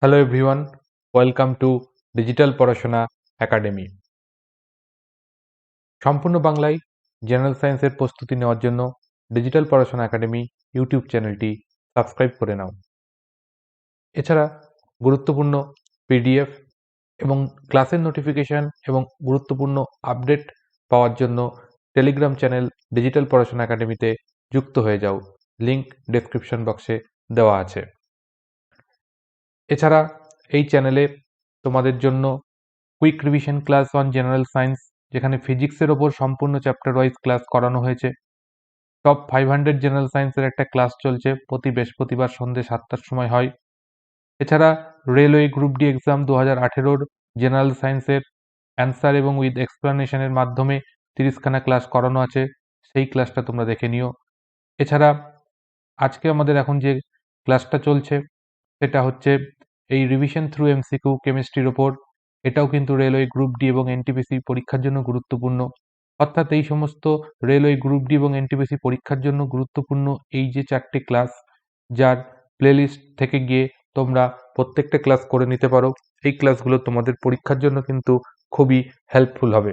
Hello everyone, welcome to digital পড়াশোনা academy. সম্পূর্ণ বাংলায় জেনারেল সায়েন্সের প্রস্তুতি নেওয়ার জন্য ডিজিটাল পড়াশোনা একাডেমি ইউটিউব চ্যানেলটি সাবস্ক্রাইব করে নাও। এছাড়া গুরুত্বপূর্ণ পিডিএফ এবং ক্লাসের নোটিফিকেশন এবং গুরুত্বপূর্ণ আপডেট পাওয়ার জন্য টেলিগ্রাম চ্যানেল ডিজিটাল পড়াশোনা একাডেমিতে যুক্ত হয়ে যাও। লিংক ডেসক্রিপশন বক্সে দেওয়া আছে। এছাড়া এই চ্যানেলে তোমাদের জন্য quick revision class on general science, যেখানে ফিজিক্সের ওপর সম্পূর্ণ চ্যাপ্টার ওয়াইজ ক্লাস করানো হয়েছে। টপ 500 জেনারেল সায়েন্সের একটা ক্লাস চলছে, প্রতি বৃহস্পতিবার সন্ধ্যে 7টার সময় হয়। এছাড়া রেলওয়ে গ্রুপ ডি এক্সাম 2018-র জেনারেল সায়েন্সের অ্যান্সার এবং উইথ এক্সপ্লানেশনের মাধ্যমে 30খানা ক্লাস করানো আছে, সেই ক্লাসটা তোমরা দেখে নিও। এছাড়া আজকে আমাদের এখন যে ক্লাসটা চলছে সেটা হচ্ছে এই রিভিশন থ্রু এমসিকিউ কেমিস্ট্রির ওপর। এটাও কিন্তু রেলওয়ে গ্রুপ ডি এবং এনটিপিসি পরীক্ষার জন্য গুরুত্বপূর্ণ। অর্থাৎ এই সমস্ত রেলওয়ে গ্রুপ ডি এবং এনটিপিসি পরীক্ষার জন্য গুরুত্বপূর্ণ এই যে 4টে ক্লাস, যার প্লেলিস্ট থেকে গিয়ে তোমরা প্রত্যেকটা ক্লাস করে নিতে পারো। এই ক্লাসগুলো তোমাদের পরীক্ষার জন্য কিন্তু খুবই হেল্পফুল হবে।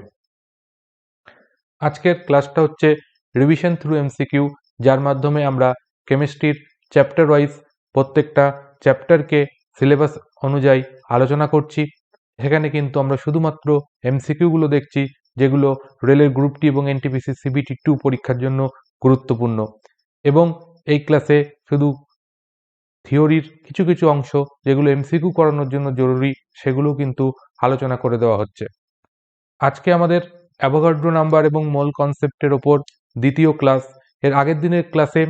আজকের ক্লাসটা হচ্ছে রিভিশন থ্রু এমসিকিউ, যার মাধ্যমে আমরা কেমিস্ট্রির চ্যাপ্টার ওয়াইজ প্রত্যেকটা চ্যাপ্টারকে সিলেবাস অনুযায়ী আলোচনা করছি। সেখানে কিন্তু আমরা শুধুমাত্র এমসিকিউগুলো দেখছি, যেগুলো রেলের গ্রুপ ডি এবং এনটিপিসি সিবিটি 2 পরীক্ষার জন্য গুরুত্বপূর্ণ। এবং এই ক্লাসে শুধু থিওরির কিছু কিছু অংশ যেগুলো এমসিকিউ করানোর জন্য জরুরি, সেগুলো কিন্তু আলোচনা করে দেওয়া হচ্ছে। আজকে আমাদের অ্যাভোগাড্রো নাম্বার এবং মোল কনসেপ্টের ওপর দ্বিতীয় ক্লাস। এর আগের দিনের ক্লাসে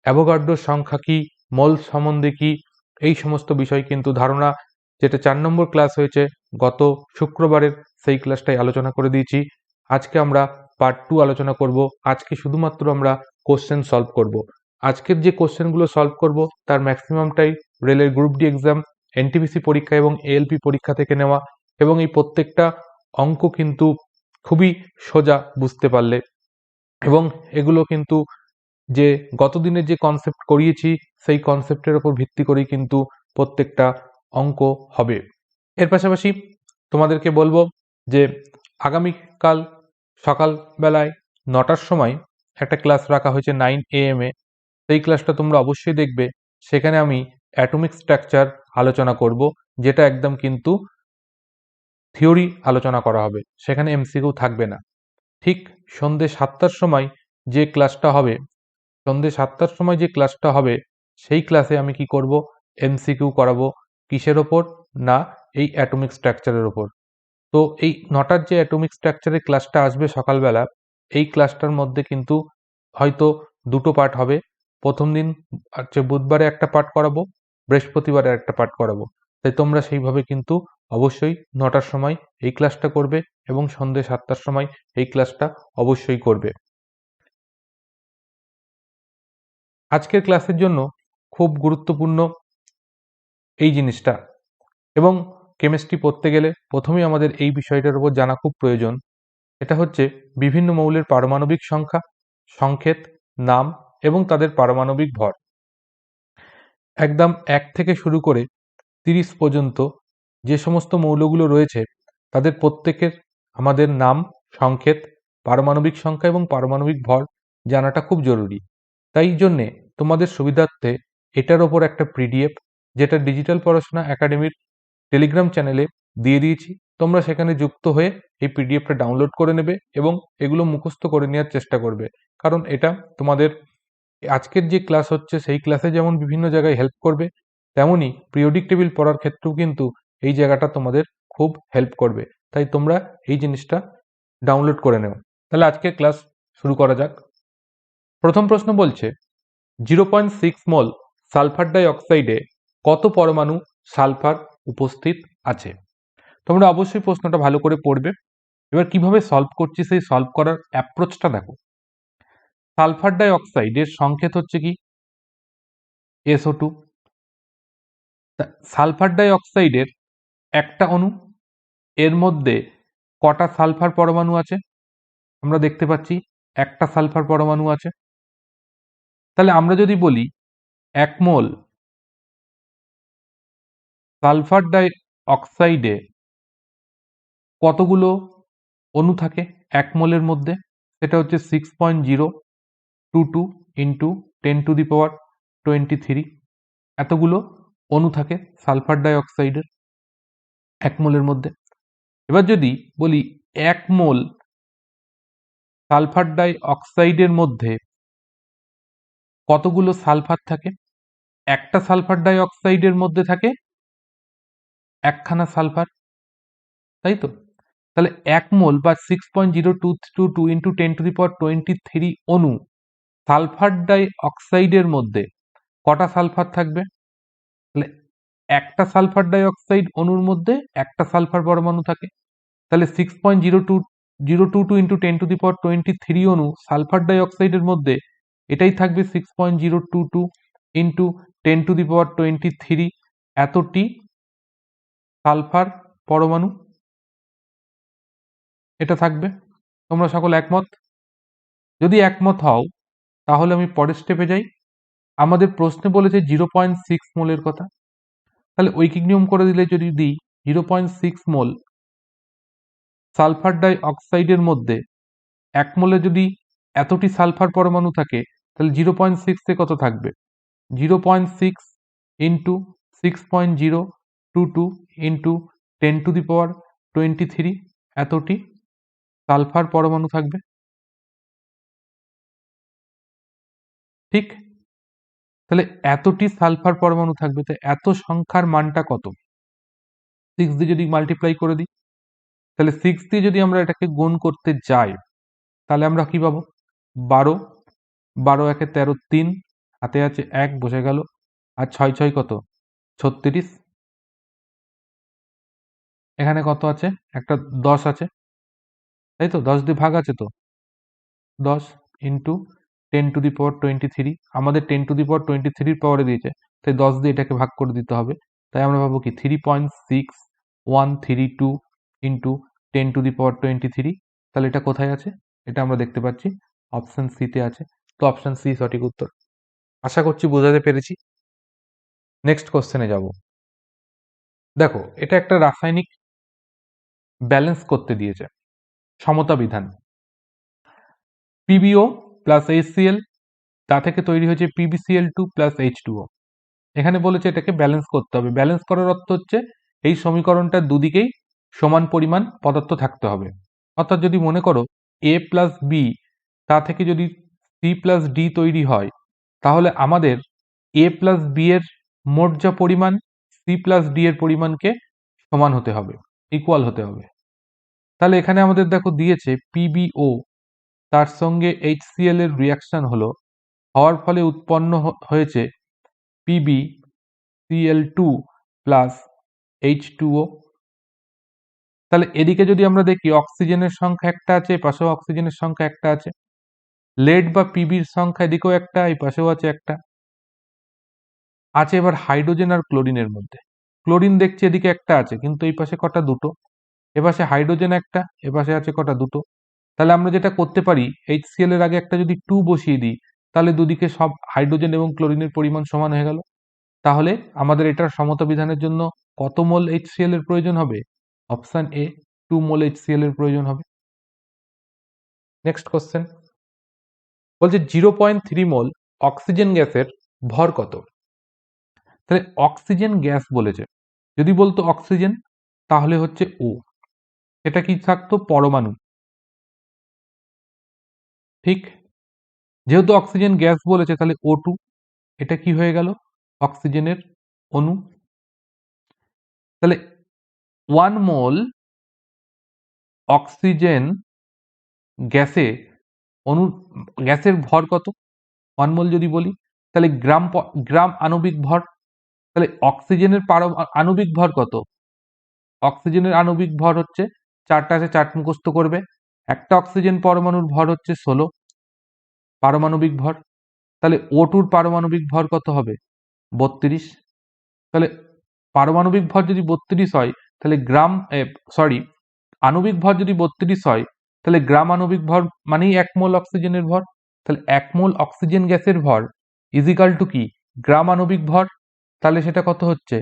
অ্যাভোগাড্রোর সংখ্যা কি, মোল সম্বন্ধে কি, এই সমস্ত বিষয় কিন্তু ধারণা, যেটা 4 নম্বর ক্লাস হয়েছে গত শুক্রবারের, সেই ক্লাসটাই আলোচনা করে দিয়েছি। আজকে আমরা পার্ট 2 আলোচনা করব। আজকে শুধুমাত্র আমরা কোশ্চেন সলভ করব। আজকের যে কোশ্চেনগুলো সলভ করব তার ম্যাক্সিমামটাই রেলের গ্রুপ ডি এক্সাম, এনটিপিসি পরীক্ষা এবং এএলপি পরীক্ষা থেকে নেওয়া। এবং এই প্রত্যেকটা অঙ্ক কিন্তু খুবই সোজা বুঝতে পারলে, এবং এগুলো কিন্তু যে গতদিনের যে কনসেপ্ট করিয়েছি সেই কনসেপ্টের ওপর ভিত্তি করেই কিন্তু প্রত্যেকটা অঙ্ক হবে। এর পাশাপাশি তোমাদেরকে বলবো যে আগামীকাল সকালবেলায় 9টার সময় একটা ক্লাস রাখা হয়েছে 9 AM এ। সেই ক্লাসটা তোমরা অবশ্যই দেখবে। সেখানে আমি অ্যাটমিক স্ট্রাকচার আলোচনা করব, যেটা একদম কিন্তু থিওরি আলোচনা করা হবে, সেখানে এমসিকিউ থাকবে না। ঠিক সন্ধ্যে 7টার সময় যে ক্লাসটা হবে, সেই ক্লাসে আমি কি করব, এমসিকিউ করাবো। কিসের ওপর না, এই অ্যাটমিক স্ট্রাকচারের ওপর। তো এই 9টার যে অ্যাটমিক স্ট্রাকচারের ক্লাসটা আসবে সকালবেলা, এই ক্লাসটার মধ্যে কিন্তু হয়তো দুটো পার্ট হবে। প্রথম দিন হচ্ছে বুধবারে একটা পার্ট করাবো, বৃহস্পতিবারে একটা পার্ট করাবো। তাই তোমরা সেইভাবে কিন্তু অবশ্যই 9টার সময় এই ক্লাসটা করবে এবং সন্ধ্যে 7টার সময় এই ক্লাসটা অবশ্যই করবে। আজকের ক্লাসের জন্য খুব গুরুত্বপূর্ণ এই জিনিসটা, এবং কেমিস্ট্রি পড়তে গেলে প্রথমেই আমাদের এই বিষয়টার উপর জানা খুব প্রয়োজন। এটা হচ্ছে বিভিন্ন মৌলের পারমাণবিক সংখ্যা, সংকেত, নাম এবং তাদের পারমাণবিক ভর। একদম 1 থেকে শুরু করে 30 পর্যন্ত যে সমস্ত মৌলগুলো রয়েছে তাদের প্রত্যেকের আমাদের নাম, সংকেত, পারমাণবিক সংখ্যা এবং পারমাণবিক ভর জানাটা খুব জরুরি। তাই জন্যে তোমাদের সুবিধার্থে এটার ওপর একটা পিডিএফ, যেটা ডিজিটাল পড়াশোনা একাডেমির টেলিগ্রাম চ্যানেলে দিয়ে দিয়েছি। তোমরা সেখানে যুক্ত হয়ে এই পিডিএফটা ডাউনলোড করে নেবে এবং এগুলো মুখস্থ করে নেওয়ার চেষ্টা করবে। কারণ এটা তোমাদের আজকের যে ক্লাস হচ্ছে সেই ক্লাসে যেমন বিভিন্ন জায়গায় হেল্প করবে, তেমনই পিরিয়ডিক টেবিল পড়ার ক্ষেত্রেও কিন্তু এই জায়গাটা তোমাদের খুব হেল্প করবে। তাই তোমরা এই জিনিসটা ডাউনলোড করে নেও। তাহলে আজকের ক্লাস শুরু করা যাক। প্রথম প্রশ্ন বলছে 0.6 মোল সালফার ডাই অক্সাইডে কত পরমাণু সালফার উপস্থিত আছে? তোমরা অবশ্যই প্রশ্নটা ভালো করে পড়বে। এবার কিভাবে সলভ করছি সেই সলভ করার অ্যাপ্রোচটা দেখো। সালফার ডাই অক্সাইডের সংকেত হচ্ছে কি SO2। সালফার ডাই অক্সাইডের একটা অণু, এর মধ্যে কটা সালফার পরমাণু আছে? আমরা দেখতে পাচ্ছি একটা সালফার পরমাণু আছে। তাহলে আমরা যদি বলি 1 মোল সালফার ডাই অক্সাইডে কতগুলো অণু থাকে 1 মোলের মধ্যে? সেটা হচ্ছে 6.022 ইন্টু 10⁻23 এতগুলো অণু থাকে সালফার ডাই অক্সাইডের 1 মোলের মধ্যে। এবার যদি বলি 1 মোল সালফার ডাই অক্সাইডের মধ্যে কতগুলো সালফার থাকে? একটা সালফার ডাই অক্সাইডের মধ্যে থাকে একখানা সালফার, তাই তো? তাহলে 1 মোল বা 6.0222 ইন্টু 10⁻23 অণু সালফার ডাই অক্সাইডের মধ্যে কটা সালফার থাকবে? তাহলে একটা সালফার ডাই অক্সাইড অণুর মধ্যে একটা সালফার পরমাণু থাকে। তাহলে 6.022 ইন্টু 10⁻23 অণু সালফার ডাই অক্সাইডের মধ্যে এটাই থাকবে 6.022 ইন্টু 10⁻23 এতটি সালফার পরমাণু এটা থাকবে। তোমরা সকল একমত? যদি একমত হও তাহলে আমি পরের স্টেপে যাই। আমাদের প্রশ্নে বলেছে 0.6 মোলের কথা। তাহলে ঐকিক নিয়ম করে দিলে যদি দিই 0.6 মোল সালফার ডাই অক্সাইডের মধ্যে 1 মোলে যদি এতটি সালফার পরমাণু থাকে তাহলে 0.6 এ কত থাকবে? 0.6 ইন্টু 6.022 ইন্টু 10⁻23 এতটি সালফার পরমাণু থাকবে। ঠিক? তাহলে এতটি সালফার পরমাণু থাকবে, তো এত সংখ্যার মানটা কত? 6 দিয়ে যদি মাল্টিপ্লাই করে দিই তাহলে 6 দিয়ে যদি আমরা এটাকে গুণ করতে যাই তাহলে আমরা কি পাবো? 12, 12 একে 13, 3 হাতে আছে 1 বসে গেল, আর 6 6 কত? 36। এখানে কত আছে? একটা 10 আছে, তাই তো? 10 দিয়ে ভাগ আছে তো, 10 ইন্টু 10⁻23 আমাদের 10⁻23 পাওয়ারে দিয়েছে, তাই 10 দিয়ে এটাকে ভাগ করে দিতে হবে। তাই আমরা পাবো কি 3.6132 ইন্টু 10⁻23। তাহলে এটা কোথায় আছে? এটা আমরা দেখতে পাচ্ছি অপশন সি তে আছে। তো অপশন সি সঠিক উত্তর। আশা করছি বোঝাতে পেরেছি। নেক্সট কোশ্চেনে যাব। দেখো, এটা একটা রাসায়নিক ব্যালেন্স করতে দিয়েছে, সমতা বিধান। পিবিও প্লাস HCl তা থেকে তৈরি হয়েছে PbCl2 প্লাস H2O। এখানে বলেছে এটাকে ব্যালেন্স করতে হবে। ব্যালেন্স করার অর্থ হচ্ছে এই সমীকরণটার দুদিকেই সমান পরিমাণ পদার্থ থাকতে হবে। অর্থাৎ যদি মনে করো A প্লাস বি তা থেকে যদি সি প্লাস ডি তৈরি হয় তাহলে আমাদের A প্লাস বি এর মোট যা পরিমাণ সি প্লাস ডি এর পরিমাণকে সমান হতে হবে, ইকুয়াল হতে হবে। তাহলে এখানে আমাদের দেখো দিয়েছে PbO তার সঙ্গে HCl এর রিয়াকশন হওয়ার ফলে উৎপন্ন হয়েছে PbCl2 প্লাস H2O। তাহলে এদিকে যদি আমরা দেখি অক্সিজেনের সংখ্যা একটা আছে, এপাশেও অক্সিজেনের সংখ্যা একটা আছে। লেড বা পিবির সংখ্যা এদিকেও একটা, এই পাশেও আছে একটা। আছে এবার হাইড্রোজেন আর ক্লোরিনের মধ্যে। ক্লোরিন দেখছি এদিকে একটা আছে, কিন্তু এই পাশে কটা? দুটো। এপাশে হাইড্রোজেন একটা, এপাশে আছে কটা? দুটো। তাহলে আমরা যেটা করতে পারি HCl এর আগে একটা যদি 2 বসিয়ে দিই তাহলে দুদিকে সব হাইড্রোজেন এবং ক্লোরিনের পরিমাণ সমান হয়ে গেল। তাহলে আমাদের এটার সমতা বিধানের জন্য কত মোল HCl এর প্রয়োজন হবে? অপশন এ 2 মোল HCl এর প্রয়োজন হবে। নেক্সট কোশ্চেন বলছে 0.3 মোল অক্সিজেন গ্যাসের ভর কত? তাহলে অক্সিজেন গ্যাস বলেছে, যদি বলতো অক্সিজেন তাহলে হচ্ছে ও, এটা কি থাকতো? পরমাণু। ঠিক, যেহেতু অক্সিজেন গ্যাস বলেছে তাহলে O2, এটা কি হয়ে গেল? অক্সিজেনের অণু। তাহলে 1 মোল অক্সিজেন গ্যাসের ভর কত? 1 মোল যদি বলি তাহলে গ্রাম আণবিক ভর। তাহলে অক্সিজেনের আণবিক ভর কত? অক্সিজেনের আণবিক ভর হচ্ছে 4টা আছে, 4 মুখস্থ করবে। একটা অক্সিজেন পরমাণুর ভর হচ্ছে 16 পারমাণবিক ভর। তাহলে O2 পারমাণবিক ভর কত হবে? 32। তাহলে পারমাণবিক ভর যদি 32 হয় তাহলে আণবিক ভর যদি 32 হয় তাহলে গ্রাম আণবিক ভর মানেই 1 মোল অক্সিজেনের ভর। তাহলে 1 মোল অক্সিজেন গ্যাসের ভর ইজিক্যাল টু কি? গ্রাম আণবিক ভর। তাহলে সেটা কত হচ্ছে?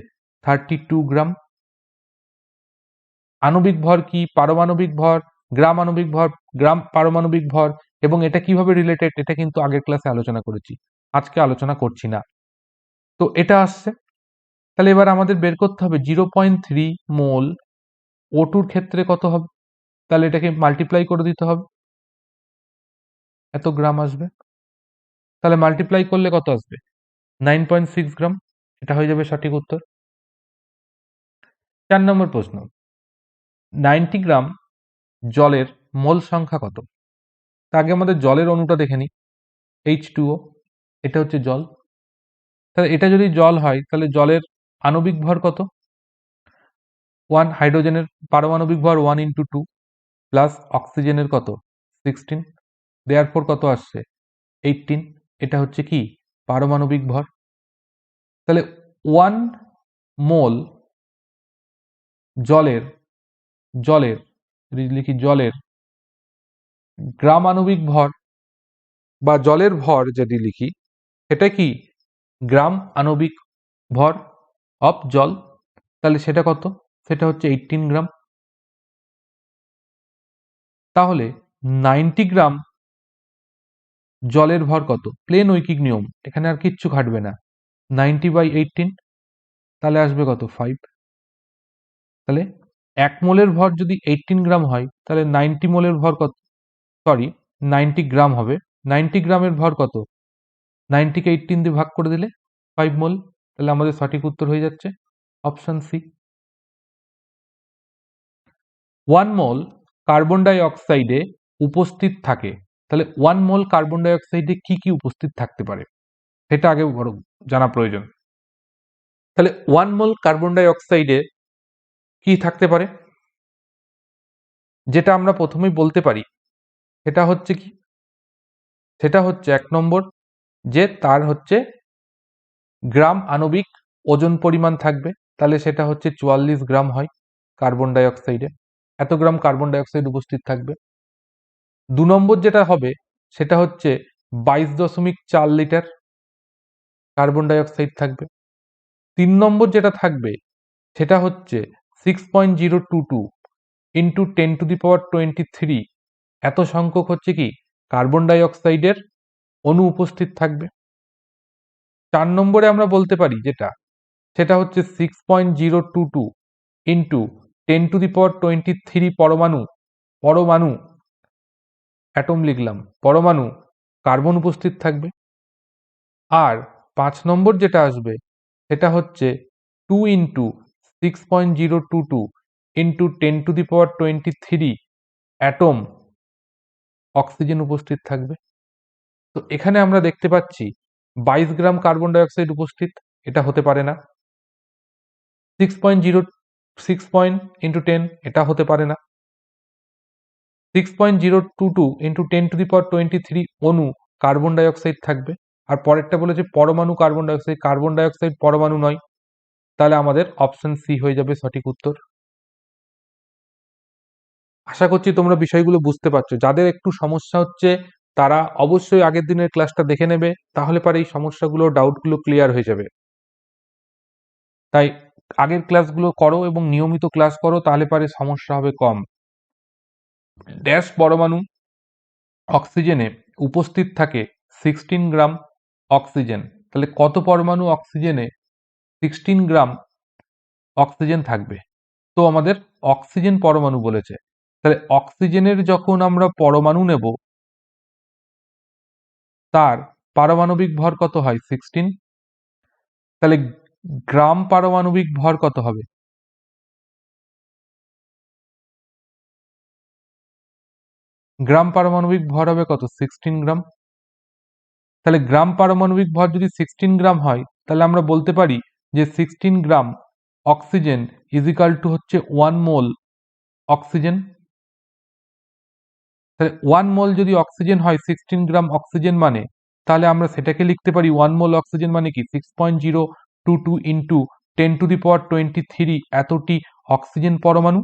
32 গ্রাম। আণবিক ভর কি, পারমাণবিক ভর, গ্রাম আণবিক ভর, গ্রাম পারমাণবিক ভর, এবং এটা কিভাবে রিলেটেড এটা কিন্তু আগের ক্লাসে আলোচনা করেছি, আজকে আলোচনা করছি না। তো এটা আসছে, তাহলে এবার আমাদের বের করতে হবে 0.3 মোল O2 ক্ষেত্রে কত হবে, তাহলে এটাকে মাল্টিপ্লাই করে দিতে হবে, এত গ্রাম আসবে, তাহলে মাল্টিপ্লাই করলে কত আসবে 9.6 গ্রাম, এটা হয়ে যাবে সঠিক উত্তর। 4 নম্বর প্রশ্ন, 90 গ্রাম জলের মোল সংখ্যা কত? তার আগে আমাদের জলের অণুটা দেখে নিই, H2O, এটা হচ্ছে জল, তাহলে এটা যদি জল হয় তাহলে জলের আণবিক ভর কত? 1, হাইড্রোজেনের পারমাণবিক ভর 1 × 2 প্লাস অক্সিজেনের কত 16, দেয়ারফর কত আসছে 18, এটা হচ্ছে কি পারমাণবিক ভর। তাহলে 1 মোল জলের লিখি জলের গ্রাম আণবিক ভর বা জলের ভর যদি লিখি, এটা কি গ্রাম আণবিক ভর অফ জল, তাহলে সেটা কত, সেটা হচ্ছে 18 গ্রাম। তাহলে 90 গ্রাম জলের ভর কত, প্লেন ঐকিক নিয়ম, এখানে আর কিচ্ছু খাটবে না, 90/18, তাহলে আসবে কত 5। তাহলে 1 মোলের ভর যদি 18 গ্রাম হয় তাহলে 90 মোলের ভর কত, সরি 90 গ্রাম হবে, 90 গ্রামের ভর কত, 90 কে 18 দিয়ে ভাগ করে দিলে 5 মোল, তাহলে আমাদের সঠিক উত্তর হয়ে যাচ্ছে অপশন সি। 1 মোল কার্বন ডাই অক্সাইডে উপস্থিত থাকে, তাহলে 1 মোল কার্বন ডাই অক্সাইডে কি কি উপস্থিত থাকতে পারে সেটা আগে বড় জানা প্রয়োজন। তাহলে 1 মোল কার্বন ডাই অক্সাইডে কি থাকতে পারে, যেটা আমরা প্রথমেই বলতে পারি সেটা হচ্ছে কি, সেটা হচ্ছে 1 নম্বর যে তার হচ্ছে গ্রাম আণবিক ওজন পরিমাণ থাকবে, তাহলে সেটা হচ্ছে 44 গ্রাম হয় কার্বন ডাই অক্সাইডে, এত গ্রাম কার্বন ডাই অক্সাইড উপস্থিত থাকবে। 2 নম্বর যেটা হবে সেটা হচ্ছে 22.4 লিটার কার্বন ডাই অক্সাইড থাকবে। 3 নম্বর যেটা থাকবে সেটা হচ্ছে 6.022 ইন্টু 10⁻23 এত সংখ্যক হচ্ছে কি কার্বন ডাই অক্সাইডের অণু উপস্থিত থাকবে। 4 নম্বরে আমরা বলতে পারি যেটা, সেটা হচ্ছে 6.022 ইন্টু 10⁻23 পরমাণু অ্যাটম লিখলাম, পরমাণু কার্বন উপস্থিত থাকবে। আর 5 নম্বর যেটা আসবে সেটা হচ্ছে 2 ইন্টু 6.022 ইন্টু 10⁻23 অ্যাটম অক্সিজেন উপস্থিত থাকবে। তো এখানে আমরা দেখতে পাচ্ছি 22 গ্রাম কার্বন ডাই অক্সাইড উপস্থিত, এটা হতে পারে না। 6.06 ইন্টু 10 এটা হতে পারে না। 6.022 ইন্টু 10⁻23 অণু কার্বন ডাই অক্সাইড থাকবে। আর পরেরটা বলেছে পরমাণু কার্বন ডাই অক্সাইড পরমাণু নয়, তাহলে আমাদের অপশন সি হয়ে যাবে সঠিক উত্তর। আশা করছি তোমরা বিষয়গুলো বুঝতে পারছো, যাদের একটু সমস্যা হচ্ছে তারা অবশ্যই আগের দিনের ক্লাসটা দেখে নেবে, তাহলে পরে এই সমস্যাগুলো ডাউটগুলো ক্লিয়ার হয়ে যাবে। তাই আগের ক্লাসগুলো করো এবং নিয়মিত ক্লাস করো, তাহলে পরে সমস্যা হবে কম। ড্যাশ পরমাণু অক্সিজেনে উপস্থিত থাকে 16 গ্রাম অক্সিজেন, তাহলে কত পরমাণু অক্সিজেনে 16 গ্রাম অক্সিজেন থাকবে, তো আমাদের অক্সিজেন পরমাণু বলেছে, তাহলে অক্সিজেনের যখন আমরা পরমাণু নেব তার পারমাণবিক ভর কত হয় 16, তাহলে গ্রাম পারমাণবিক ভর কত হবে, গ্রাম পারমাণবিক ভর হবে কত 16 গ্রাম। তাহলে গ্রাম পারমাণবিক ভর যদি 16 গ্রাম হয় তাহলে আমরা বলতে পারি যে 16 গ্রাম অক্সিজেন ইজিক্যাল টু হচ্ছে 1 মোল অক্সিজেন। তাহলে 1 মোল যদি অক্সিজেন হয় 16 গ্রাম অক্সিজেন মানে, তাহলে আমরা সেটাকে লিখতে পারি 1 মোল অক্সিজেন মানে কি 6.022 ইন্টু 10⁻23 এতটি অক্সিজেন পরমাণু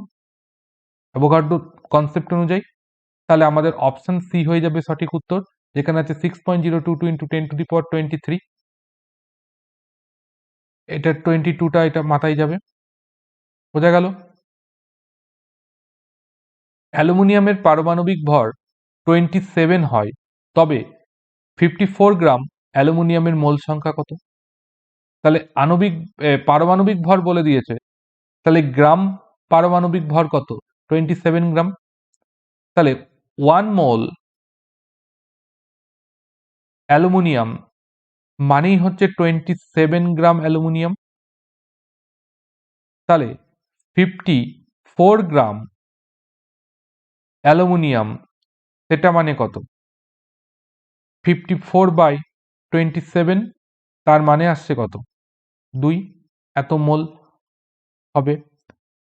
অ্যাভোগাড্রো কনসেপ্ট অনুযায়ী, তাহলে আমাদের অপশন সি হয়ে যাবে সঠিক উত্তর, যেখানে আছে 6.022 ইন্টু 10⁻23। এটা 22টা এটা মাথায় যাবে, বোঝা গেল। অ্যালুমিনিয়ামের পারমাণবিক ভর 27 হয়, তবে 54 গ্রাম অ্যালুমিনিয়ামের মোল সংখ্যা কত? তাহলে পারমাণবিক ভর বলে দিয়েছে, তাহলে গ্রাম পারমাণবিক ভর কত? 27 গ্রাম। তাহলে 1 মোল অ্যালুমিনিয়াম মানেই হচ্ছে 27 গ্রাম অ্যালুমিনিয়াম। তাহলে 54 গ্রাম অ্যালুমিনিয়াম সেটা মানে কত? 54/27, তার মানে আসছে কত? 2। এত মোল হবে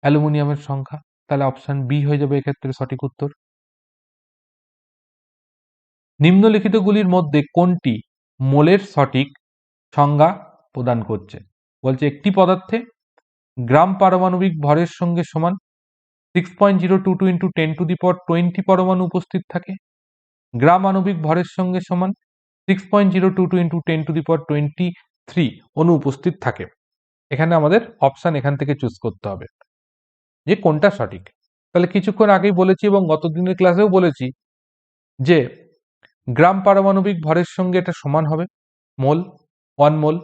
অ্যালুমিনিয়ামের সংখ্যা। তাহলে অপশন বি হয়ে যাবে এক্ষেত্রে সঠিক উত্তর। নিম্নলিখিতগুলির মধ্যে কোনটি মোলের সঠিক সংজ্ঞা প্রদান করছে? বলছে একটি পদার্থে গ্রাম পারমাণবিক ভরের সঙ্গে সমান 6.022 × 10⁻20 পরমাণু উপস্থিত থাকে। গ্রাম আণবিক ভরের সঙ্গে সমান 6.022 × 10⁻23 অণু উপস্থিত থাকে। এখানে আমাদের অপশন এখান থেকে চুজ করতে হবে যে কোনটা সঠিক। তাহলে কিছুক্ষণ আগেই বলেছি এবং গত দিনের ক্লাসেও বলেছি যে গ্রাম পারমাণবিক ভরের সঙ্গে এটা সমান হবে মোল, 1 মোল।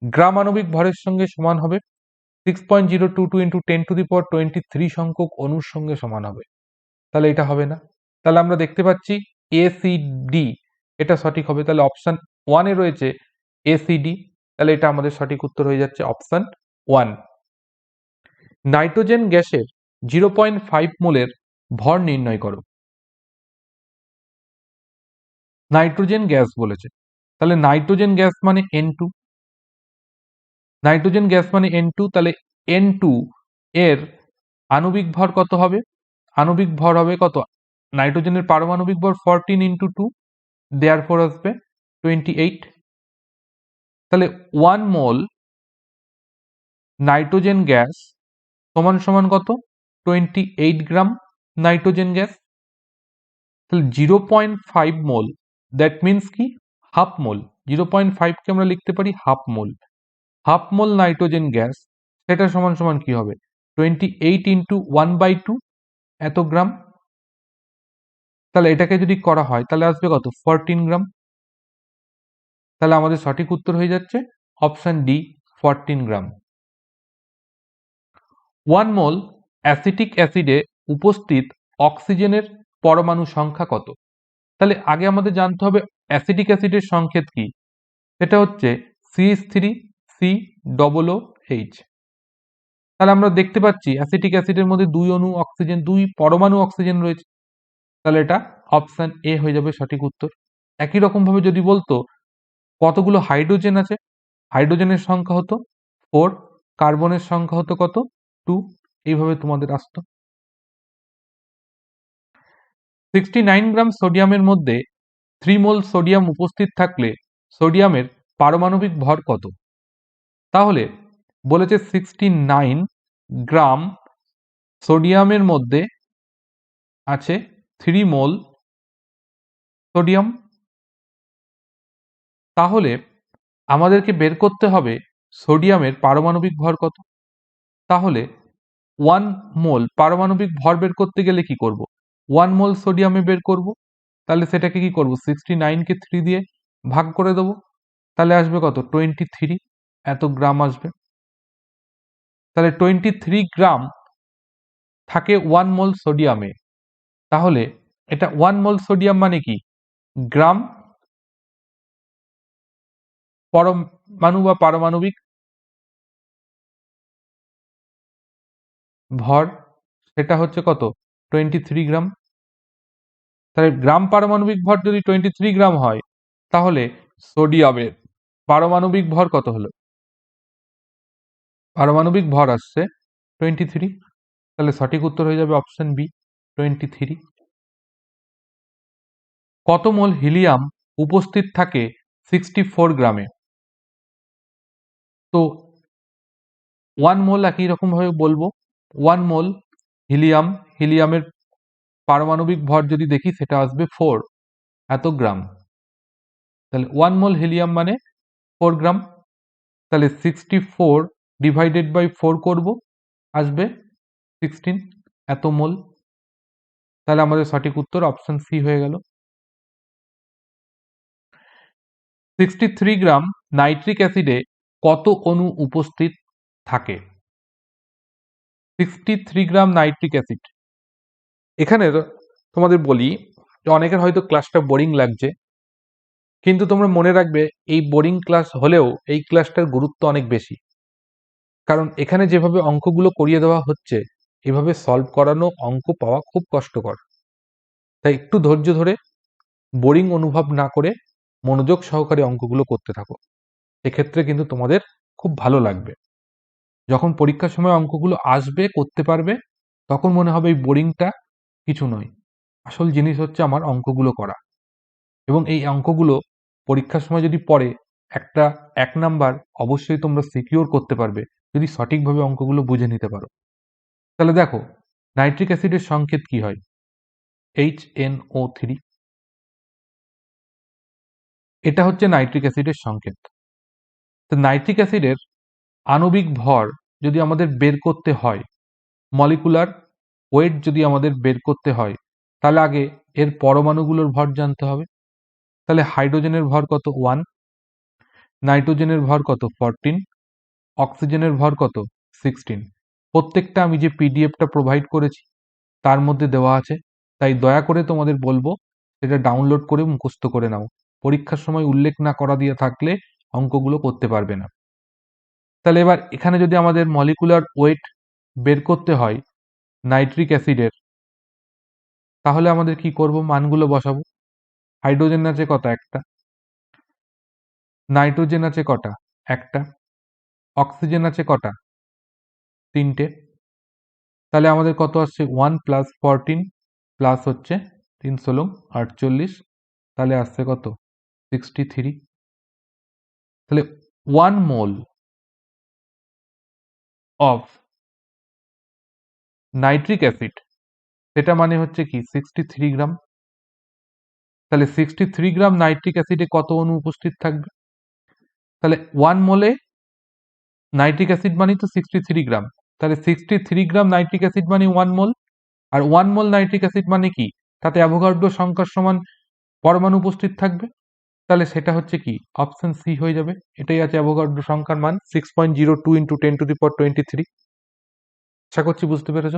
গ্রাম আণবিক ভরের সঙ্গে সমান হবে 6.022 × 10⁻23 সংখ্যক অণুর সঙ্গে সমান হবে। তাহলে এটা হবে না। তাহলে আমরা দেখতে পাচ্ছি ACD এটা সঠিক হবে। তাহলে অপশন 1 এ রয়েছে ACD, তাহলে এটা আমাদের সঠিক উত্তর হয়ে যাচ্ছে অপশন 1। নাইট্রোজেন গ্যাসের 0.5 মোলের ভর নির্ণয় করো। নাইট্রোজেন গ্যাস বলেছে, তাহলে নাইট্রোজেন গ্যাস মানে N2, নাইট্রোজেন গ্যাস মানে N2, তাহলে N2 এর আণবিক ভর কত হবে? আণবিক ভর হবে কত? নাইট্রোজেনের পারমাণবিক ভর 14 × 2, দেয়ারফর আসবে 28। তাহলে 1 মোল নাইট্রোজেন গ্যাস সমান সমান কত? 28 গ্রাম নাইট্রোজেন গ্যাস। তাহলে 0.5 মোল, দ্যাট মিনস কি হাফ মোল। 0.5 কে আমরা লিখতে পারি হাফ মোল। হাফ মোল নাইট্রোজেন গ্যাস সেটা সমান সমান কি হবে? 28 × 1/2 এত গ্রাম। তাহলে এটাকে যদি করা হয় তাহলে আসবে কত? 14 গ্রাম। তাহলে আমাদের সঠিক উত্তর হয়ে যাচ্ছে অপশন ডি, 14 গ্রাম। 1 মোল অ্যাসিটিক অ্যাসিডে উপস্থিত অক্সিজেনের পরমাণু সংখ্যা কত? তাহলে আগে আমাদের জানতে হবে অ্যাসিটিক অ্যাসিডের সংকেত কি। এটা হচ্ছে CH3COOH। তাহলে আমরা দেখতে পাচ্ছি অ্যাসিটিক অ্যাসিডের মধ্যে 2 অণু অক্সিজেন, 2 পরমাণু অক্সিজেন রয়েছে। তাহলে এটা অপশন এ হয়ে যাবে সঠিক উত্তর। একই রকম ভাবে যদি বলতো কতগুলো হাইড্রোজেন আছে, হাইড্রোজেনের সংখ্যা হতো 4, কার্বনের সংখ্যা হতো কত? 2, এইভাবে তোমাদের আসতো। 69 গ্রাম সোডিয়ামের মধ্যে 3 মোল সোডিয়াম উপস্থিত থাকলে সোডিয়ামের পারমাণবিক ভর কত? তাহলে বলেছে 69 গ্রাম সোডিয়ামের মধ্যে আছে 3 মোল সোডিয়াম। তাহলে আমাদেরকে বের করতে হবে সোডিয়ামের পারমাণবিক ভর কত। তাহলে 1 মোল পারমাণবিক ভর বের করতে গেলে কি করব? 1 মোল সোডিয়ামে বের করব। তাহলে সেটাকে কি করব? 69 কে 3 দিয়ে ভাগ করে দেব। তাহলে আসবে কত? 23 এত গ্রাম আসবে। তাহলে 23 গ্রাম থাকে 1 মোল সোডিয়ামে। তাহলে এটা 1 মোল সোডিয়াম মানে কি? গ্রাম পরমাণু বা পারমাণবিক ভর সেটা হচ্ছে কত? 23 গ্রাম। তাহলে গ্রাম পারমাণবিক ভর যদি 23 গ্রাম হয় তাহলে সোডিয়ামের পারমাণবিক ভর কত হলো? পারমাণবিক ভর আসছে 23। তাহলে সঠিক উত্তর হয়ে যাবে অপশন বি, 23। কত মোল হিলিয়াম উপস্থিত থাকে 64 গ্রামে? তো 1 মোল একই রকম ভাবে বলবো। 1 মোল হিলিয়াম, হিলিয়ামের পারমাণবিক ভর যদি দেখি সেটা আসবে 4 এত গ্রাম। তাহলে 1 মোল হিলিয়াম মানে 4 গ্রাম। তাহলে 64 ডিভাইডেড বাই 4 করব, আসবে 16 এত মোল। তাহলে আমাদের সঠিক উত্তর অপশন সি হয়ে গেল। 63 গ্রাম নাইট্রিক অ্যাসিডে কত অণু উপস্থিত থাকে? 63 গ্রাম নাইট্রিক অ্যাসিড। এখানে তোমাদের বলি যে অনেকের হয়তো ক্লাসটা বোরিং লাগছে, কিন্তু তোমরা মনে রাখবে এই বোরিং ক্লাস হলেও এই ক্লাসটার গুরুত্ব অনেক বেশি। কারণ এখানে যেভাবে অঙ্কগুলো করিয়ে দেওয়া হচ্ছে, এভাবে সলভ করানো অঙ্ক পাওয়া খুব কষ্টকর। তাই একটু ধৈর্য ধরে বোরিং অনুভব না করে মনোযোগ সহকারে অঙ্কগুলো করতে থাকো, এক্ষেত্রে কিন্তু তোমাদের খুব ভালো লাগবে। যখন পরীক্ষার সময় অঙ্কগুলো আসবে, করতে পারবে, তখন মনে হবে এই বোরিংটা কিছু নয়, আসল জিনিস হচ্ছে আমার অঙ্কগুলো করা। এবং এই অঙ্কগুলো পরীক্ষার সময় যদি পড়ে, একটা 1 নাম্বার অবশ্যই তোমরা সিকিউর করতে পারবে যদি সঠিকভাবে অঙ্কগুলো বুঝে নিতে পারো। তাহলে দেখো, নাইট্রিক অ্যাসিডের সংকেত কি হয়? HNO3। এটা হচ্ছে নাইট্রিক অ্যাসিডের সংকেত। তো নাইট্রিক অ্যাসিডের আণবিক ভর যদি আমাদের বের করতে হয়, মলিকুলার ওয়েট যদি আমাদের বের করতে হয়, তাহলে আগে এর পরমাণুগুলোর ভর জানতে হবে। তাহলে হাইড্রোজেনের ভর কত? 1, নাইট্রোজেনের ভর কত? 14, অক্সিজেনের ভর কত? 16। প্রত্যেকটা আমি যে পিডিএফটা প্রোভাইড করেছি তার মধ্যে দেওয়া আছে, তাই দয়া করে তোমাদের বলবো সেটা ডাউনলোড করে মুখস্থ করে নাও। পরীক্ষার সময় উল্লেখ না করা দিয়ে থাকলে অঙ্কগুলো করতে পারবে না। তাহলে এবার এখানে যদি আমাদের মলিকুলার ওয়েট বের করতে হয় নাইট্রিক অ্যাসিডের, তাহলে আমাদের কি করব? মানগুলো বসাবো। হাইড্রোজেন আছে কটা? একটা। নাইট্রোজেন আছে কটা? একটা। অক্সিজেন আছে কটা? 3টে। তাহলে আমাদের কত আসছে? 1 প্লাস 14 প্লাস হচ্ছে 3 16 48, তাহলে আসছে কত? 63। তাহলে 1 মোল অফ নাইট্রিক অ্যাসিড, সেটা মানে হচ্ছে কি? 63 গ্রাম। তাহলে 63 গ্রাম নাইট্রিক অ্যাসিডে কত অণু উপস্থিত থাকবে? তাহলে 1 মোলে নাইট্রিক অ্যাসিড মানে তো 63 গ্রাম। তাহলে 63 গ্রাম নাইট্রিক অ্যাসিড মানে 1 মোল। আর 1 মোল নাইট্রিক অ্যাসিড মানে কি? তাতে অ্যাভোগাড্রো সংখ্যার সমান পরমাণু উপস্থিত থাকবে। তাহলে সেটা হচ্ছে কি? অপশন সি হয়ে যাবে। এটাই আছে অ্যাভোগাড্রো সংখ্যার মান, 6.02 × 10⁻23। আশা করছি বুঝতে পেরেছ।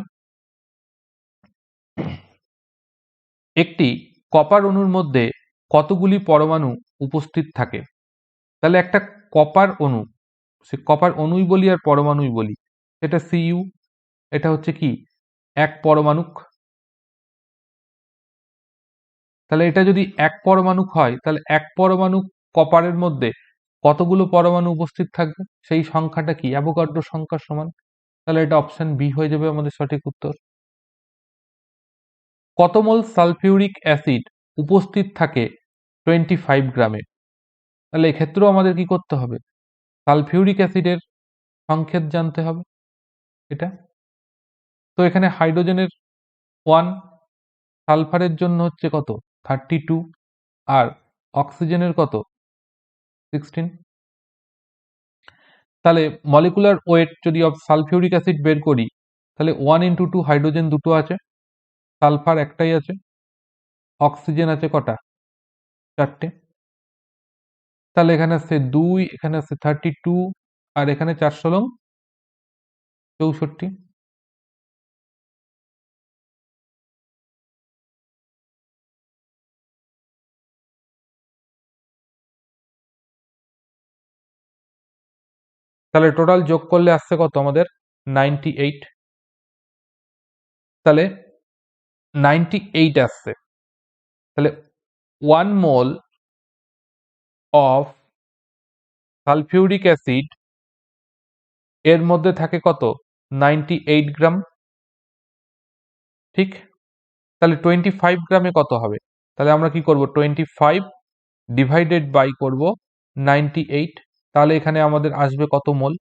একটি কপার অণুর মধ্যে কতগুলি পরমাণু উপস্থিত থাকে? তাহলে একটা কপার অণু, সে কপার অণুই বলি আর পরমাণুই বলি, এটা সিইউ, এটা হচ্ছে কি? এক পরমাণুক। তাহলে এটা যদি এক পরমাণুক হয়, তাহলে এক পরমাণু কপারের মধ্যে কতগুলো পরমাণু উপস্থিত থাকবে? সেই সংখ্যাটা কি? অ্যাভোগাড্রো সংখ্যার সমান। তাহলে এটা অপশন বি হয়ে যাবে আমাদের সঠিক উত্তর। কত মোল সালফিউরিক অ্যাসিড উপস্থিত থাকে 25 গ্রামে? তাহলে এক্ষেত্রেও আমাদের কি করতে হবে? সালফিউরিক অ্যাসিডের সংকেত জানতে হবে। এটা তো এখানে হাইড্রোজেনের 1, সালফারের জন্য হচ্ছে কত? 32, আর অক্সিজেনের কত? 16। তাহলে মলিকুলার ওয়েট যদি অফ সালফিউরিক অ্যাসিড বের করি, তাহলে 1 × 2 হাইড্রোজেন দুটো আছে, সালফার একটাই আছে, অক্সিজেন আছে কটা? 4টে। তাহলে এখানে আছে 2, এখানে আছে 32, আর এখানে 4 16 64। তাহলে টোটাল যোগ করলে আসছে কত আমাদের? 98। তাহলে 98 আসছে। তাহলে 1 মোল অফ সালফিউরিক অ্যাসিড এর মধ্যে থাকে কত? 98 গ্রাম। ঠিক। তাহলে 25 গ্রামে কত হবে? তাহলে আমরা কি করব? 25 ডিভাইডেড বাই করব 98। তাহলে এখানে আমাদের আসবে কত মোল?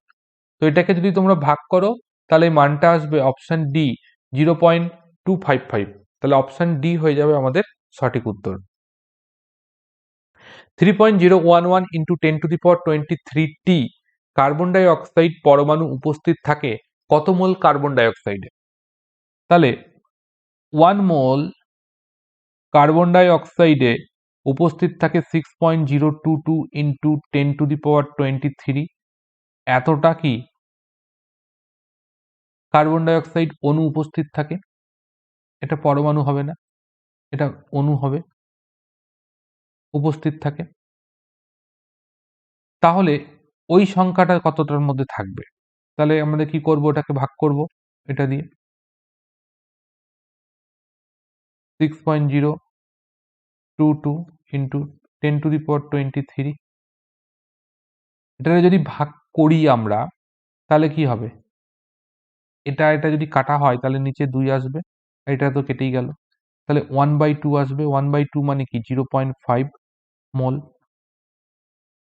তো এটাকে যদি তোমরা ভাগ করো, তাহলে এই মানটা আসবে অপশন ডি, 0.255। তাহলে অপশন ডি হয়ে যাবে আমাদের সঠিক উত্তর। 3.011 × 10⁻23t কার্বন ডাই অক্সাইড পরমাণু উপস্থিত থাকে কত মোল কার্বন ডাই অক্সাইডে? তাহলে 1 মোল কার্বন ডাই অক্সাইডে উপস্থিত থাকে 6.022 ইন্টু 10⁻23। এতটা কি কার্বন ডাই অক্সাইড অণু উপস্থিত থাকে। এটা পরমাণু হবে না, এটা অণু হবে, উপস্থিত থাকে। তাহলে ওই সংখ্যাটা কতটার মধ্যে থাকবে? তাহলে আমাদের কি করব, ওটাকে ভাগ করব এটা দিয়ে 6.022 ইন্টু 10⁻23। এটা যদি ভাগ করি আমরা তাহলে কি হবে, এটা যদি কাটা হয় তাহলে নিচে 2 আসবে, এটা তো কেটেই গেল, তাহলে 1/2 আসবে। 1/2 মানে কি 0.5 মোল।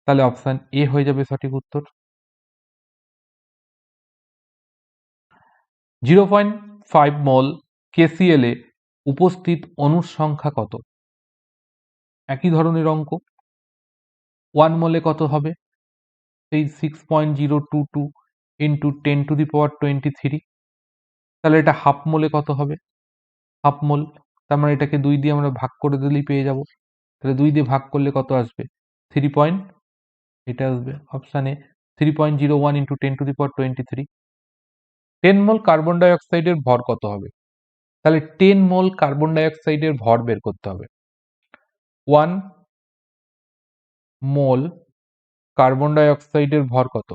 তাহলে অপশন এ হয়ে যাবে সঠিক উত্তর। 0.5 মোল KCl এ উপস্থিত অণুর সংখ্যা কত? একই ধরনের অঙ্ক। 1 মোলে কত হবে? সেই 6.022 ইন্টু 10⁻23। তাহলে এটা হাফ মোলে কত হবে? হাফ মোল। তার মানে এটাকে 2 দিয়ে আমরা ভাগ করে দিলেই পেয়ে যাব। তাহলে 2 দিয়ে ভাগ করলে কত আসবে? 3. এটা আসবে option A 3.01 into 10⁻23। 10 mole carbon ডাই অক্সাইডের ভর কত হবে? তাহলে 10 মোল কার্বন ডাই অক্সাইডের ভর বের করতে হবে। 1 মোল কার্বন ডাই অক্সাইডের ভর কত?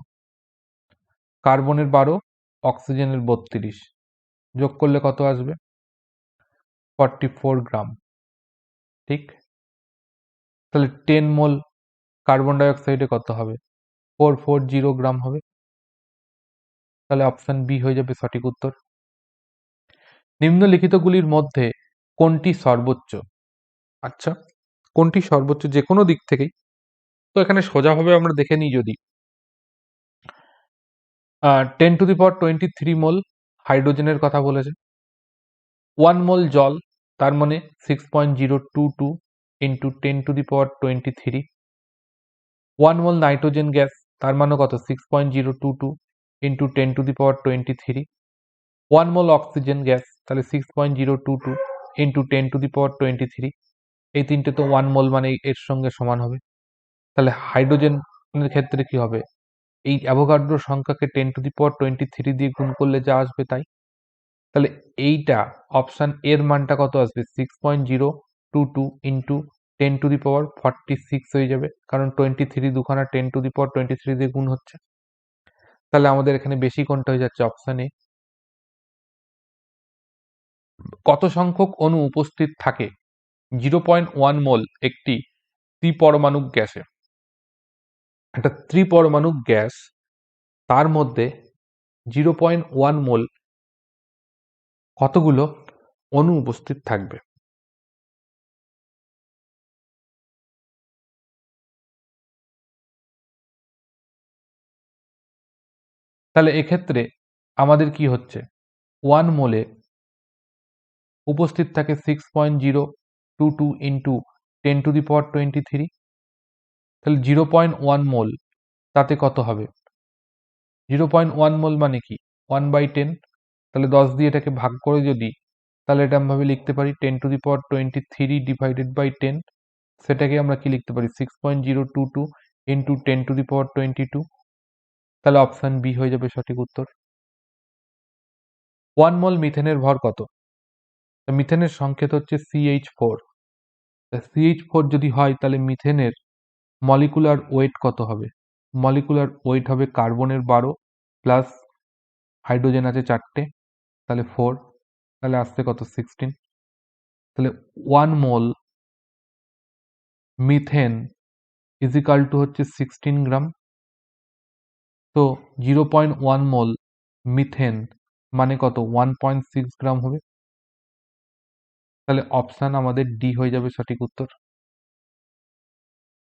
কার্বনের 12, অক্সিজেনের 32, যোগ করলে কত আসবে? 44 গ্রাম। ঠিক, তাহলে 10 মোল কার্বন ডাই অক্সাইডে কত হবে? 440 গ্রাম হবে। তাহলে অপশন বি হয়ে যাবে সঠিক উত্তর। নিম্নলিখিতগুলির মধ্যে কোনটি সর্বোচ্চ? আচ্ছা, কোনটি সর্বোচ্চ যে কোনো দিক থেকেই, তো এখানে সোজাভাবে আমরা দেখে নিই যদি 10⁻23 মোল হাইড্রোজেনের কথা বলেছে। 1 মোল জল, তার মানে 6.022 ইন্টু 10⁻23। 1 মোল নাইট্রোজেন গ্যাস, তার মানে কত? 6.022 ইন্টু 10⁻23। 1 মোল অক্সিজেন গ্যাস, তাহলে 6.022 ইন্টু 10⁻23। এই তিনটে তো 1 মোল মানে এর সঙ্গে সমান হবে। তাহলে হাইড্রোজেনের ক্ষেত্রে কি হবে? এই অ্যাভোগাড্রো সংখ্যাকে 10⁻23 দিয়ে গুণ করলে যা আসবে তাই। তাহলে এইটা অপশন এর মানটা কত আসবে? 6.022 ইন্টু 10⁻46 হয়ে যাবে, কারণ 23 দুখানা 10⁻23 দিয়ে গুণ হচ্ছে। তাহলে আমাদের এখানে বেশি কোনটা হয়ে যাচ্ছে? Option A. কত সংখ্যক অণু উপস্থিত থাকে 0.1 মোল একটি ত্রিপরমাণুক গ্যাসে? একটা ত্রিপরমাণুক গ্যাস, তার মধ্যে 0.1 মোল কতগুলো অণু উপস্থিত থাকবে? তাহলে এক্ষেত্রে আমাদের কি হচ্ছে? 1 মোলে উপস্থিত থাকে 6.022 ইন্টু 10⁻23। তাহলে 0.1 মোল তাতে কত হবে? 0.1 মোল মানে কি 1/10। তাহলে 10 দিয়ে এটাকে ভাগ করে যদি, তাহলে এটা ভাবে লিখতে পারি 10⁻23 ডিভাইডেড বাই 10। সেটাকে আমরা কি লিখতে পারি? 6.022 ইন্টু 10⁻22। তাহলে অপশন বি হয়ে যাবে সঠিক উত্তর। 1 মোল মিথেনের ভর কত? মিথেনের সংকেত হচ্ছে CH4। CH4 যদি হয় তাহলে মিথেনের মলিকুলার ওয়েট কত হবে? মলিকুলার ওয়েট হবে কার্বনের 12 প্লাস হাইড্রোজেন আছে 4টে, তাহলে 4, তাহলে আসছে কত? 16। তাহলে 1 মোল মিথেন ইজিক্যাল টু হচ্ছে 16 গ্রাম। তো 0.1 মোল মিথেন মানে কত? 1.6 গ্রাম হবে। তাহলে অপশন আমাদের ডি হয়ে যাবে সঠিক উত্তর।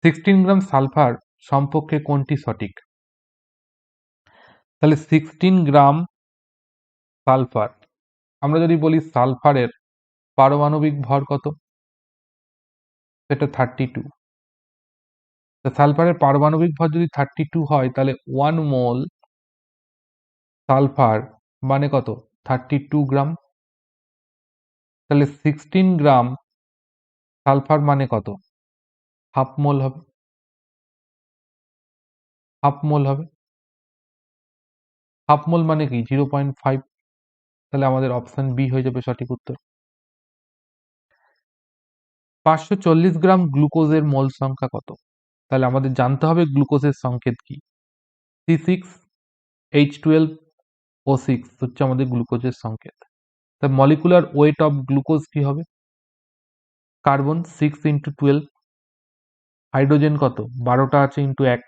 16 গ্রাম সালফার সম্পর্কে কোনটি সঠিক? তাহলে 16 গ্রাম সালফার, আমরা যদি বলি সালফারের পারমাণবিক ভর কত? সেটা 32। সালফারের পারমাণবিক ভর যদি 32 হয় তাহলে 1 মোল সালফার মানে কত? 32 গ্রাম। তাহলে 16 গ্রাম সালফার মানে কত? হাফ মোল হবে। হাফ মোল হবে। হাফ মোল মানে কি? 0.5। তাহলে আমাদের অপশন বি হয়ে যাবে সঠিক উত্তর। 540 গ্রাম গ্লুকোজের মোল সংখ্যা কত? তাহলে আমাদের জানতে হবে গ্লুকোজের সংকেত কি। C6H12O6 হচ্ছে আমাদের গ্লুকোজের সংকেত। তা মলিকুলার ওয়েট অফ গ্লুকোজ কি হবে? কার্বন 6 × 12, হাইড্রোজেন কত? 12টা আছে ইন্টু 1,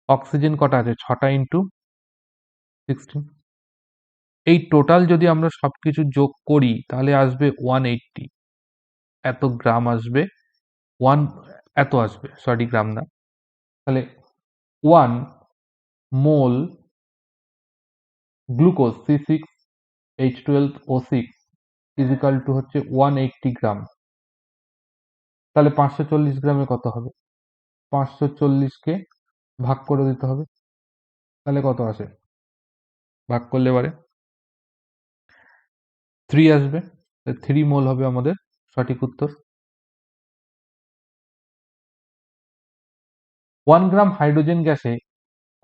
অক্সিজেন কটা আছে? 6টা ইন্টু 16। এই টোটাল যদি আমরা সবকিছু যোগ করি তাহলে আসবে 180, এত গ্রাম আসবে। এত আসবে, সরি গ্রাম না। তাহলে 1 মোল গ্লুকোজ C6H12O6 ইজিক্যাল টু হচ্ছে 180 গ্রাম। তাহলে 540 গ্রামে কত হবে? 540কে ভাগ করে দিতে হবে। তাহলে কত আসে? ভাগ করলে এবারে 3 আসবে। 3 মোল হবে আমাদের সঠিক উত্তর। 1 গ্রাম হাইড্রোজেন গ্যাসে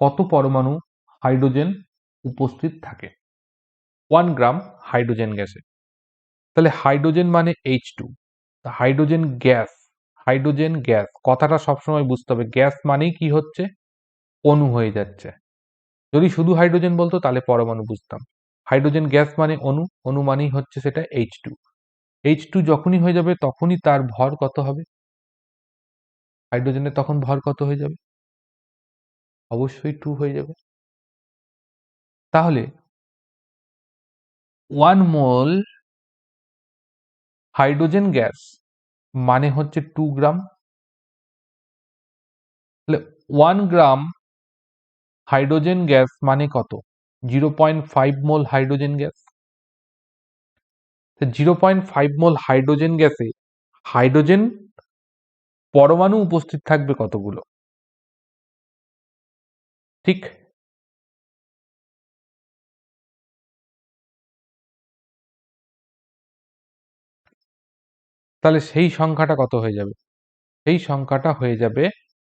কত পরমাণু হাইড্রোজেন উপস্থিত থাকে? 1 গ্রাম হাইড্রোজেন গ্যাসে। তাহলে হাইড্রোজেন মানে H2। হাইড্রোজেন গ্যাস কথাটা সবসময় বুঝতে হবে। গ্যাস মানেই কি হচ্ছে? অণু হয়ে যাচ্ছে। যদি শুধু হাইড্রোজেন বলতো তাহলে পরমাণু বুঝতাম। হাইড্রোজেন গ্যাস মানে অণু, অণু মানেই হচ্ছে সেটা H2। H2 যখনই হয়ে যাবে তখনই তার ভর কত হবে? হাইড্রোজেনের তখন ভর কত হয়ে যাবে? অবশ্যই 2 হয়ে যাবে। তাহলে 1 মোল হাইড্রোজেন গ্যাস মানে হচ্ছে 2 গ্রাম। তাহলে 1 গ্রাম হাইড্রোজেন গ্যাস মানে কত? 0.5 মোল হাইড্রোজেন গ্যাস। 0.5 মোল হাইড্রোজেন গ্যাসে হাইড্রোজেন পরমাণু উপস্থিত থাকবে কতগুলো? ঠিক। তাহলে সেই সংখ্যাটা কত হয়ে যাবে? সেই সংখ্যাটা হয়ে যাবে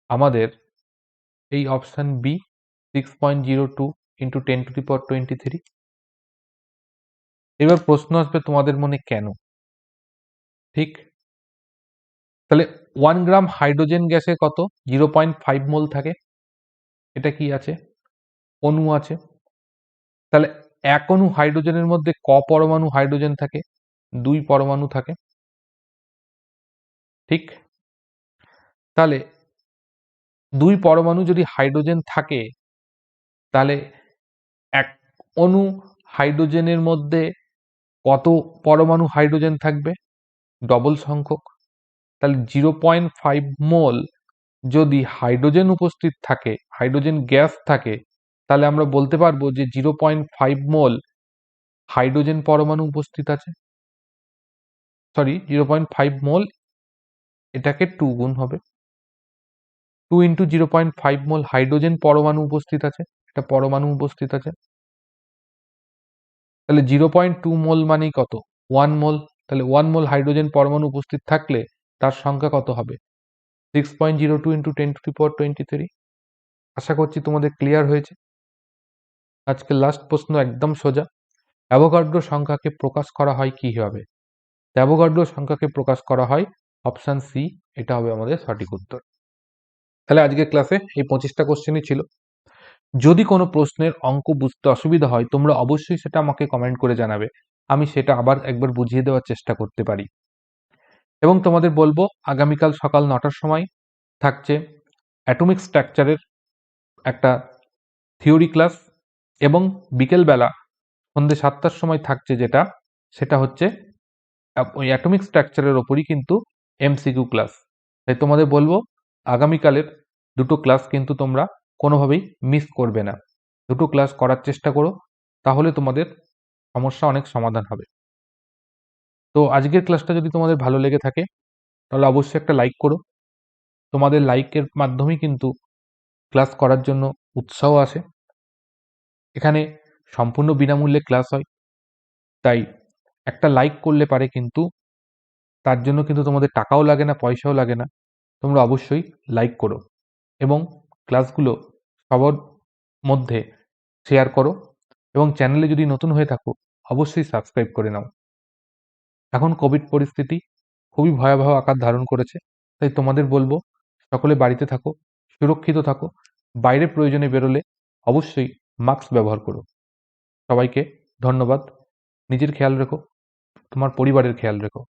আমাদের এই অপশন বি, 6.02 × 10⁻23। এবার প্রশ্ন আসবে তোমাদের মনে, কেন? ঠিক। তাহলে 1 গ্রাম হাইড্রোজেন গ্যাসে কত? 0.5 মোল থাকে। এটা কি আছে? অণু আছে। তাহলে এক অণু হাইড্রোজেনের মধ্যে ক পরমাণু হাইড্রোজেন থাকে? 2 পরমাণু থাকে। ঠিক। তাহলে 2 পরমাণু যদি হাইড্রোজেন থাকে তাহলে এক অণু হাইড্রোজেনের মধ্যে কত পরমাণু হাইড্রোজেন থাকবে? ডবল সংখ্যক। তাহলে 0.5 মোল যদি হাইড্রোজেন উপস্থিত থাকে, হাইড্রোজেন গ্যাস থাকে, তাহলে আমরা বলতে পারবো যে 0.5 মোল হাইড্রোজেন পরমাণু উপস্থিত আছে। সরি, 0.5 মোল, এটাকে 2 গুণ হবে। 2 × 0.5 মোল হাইড্রোজেন পরমাণু উপস্থিত আছে, এটা পরমাণু উপস্থিত আছে। তাহলে 0.2 মোল মানেই কত? 1 মোল। তাহলে 1 মোল হাইড্রোজেন পরমাণু উপস্থিত থাকলে তার সংখ্যা কত হবে? 6.02 × 10⁻23। আশা করছি তোমাদের ক্লিয়ার হয়েছে। আজকে লাস্ট প্রশ্ন একদম সোজা। অ্যাভোগাড্রো সংখ্যাকে প্রকাশ করা হয় কিভাবে? অ্যাভোগাড্রো সংখ্যাকে প্রকাশ করা হয় অপশন সি, এটা হবে আমাদের সঠিক উত্তর। তাহলে আজকের ক্লাসে এই 25টা কোশ্চেনই ছিল। যদি কোনো প্রশ্নের অঙ্ক বুঝতে অসুবিধা হয় তোমরা অবশ্যই সেটা আমাকে কমেন্ট করে জানাবে, আমি সেটা আবার একবার বুঝিয়ে দেওয়ার চেষ্টা করতে পারি। এবং তোমাদের বলবো আগামীকাল সকাল 9টার সময় থাকছে অ্যাটমিক স্ট্রাকচারের একটা থিওরি ক্লাস, এবং বিকেলবেলা সন্ধ্যে 7টার সময় থাকছে সেটা হচ্ছে ওই অ্যাটমিক স্ট্রাকচারের ওপরই কিন্তু এমসিকিউ ক্লাস। তাই তোমাদের বলবো আগামীকালের দুটো ক্লাস কিন্তু তোমরা কোনোভাবেই মিস করবে না। দুটো ক্লাস করার চেষ্টা করো, তাহলে তোমাদের সমস্যা অনেক সমাধান হবে। তো আজকের ক্লাসটা যদি তোমাদের ভালো লেগে থাকে তাহলে অবশ্যই একটা লাইক করো। তোমাদের লাইকের মাধ্যমেই কিন্তু ক্লাস করার জন্য উৎসাহ আসে। এখানে সম্পূর্ণ বিনামূল্যে ক্লাস হয়, তাই একটা লাইক করলে পারে কিন্তু তার জন্য কিন্তু তোমাদের টাকাও লাগে না, পয়সাও লাগে না। তোমরা অবশ্যই লাইক করো এবং ক্লাসগুলো সবার মধ্যে শেয়ার করো এবং চ্যানেলে যদি নতুন হয়ে থাকো অবশ্যই সাবস্ক্রাইব করে নাও। এখন কোভিড পরিস্থিতি খুবই ভয়াবহ আকার ধারণ করেছে, তাই তোমাদের বলবো সকলে বাড়িতে থাকো, সুরক্ষিত থাকো, বাইরে প্রয়োজনে বেরোলে অবশ্যই মাস্ক ব্যবহার করো। সবাইকে ধন্যবাদ। নিজের খেয়াল রেখো, তোমার পরিবারের খেয়াল রেখো।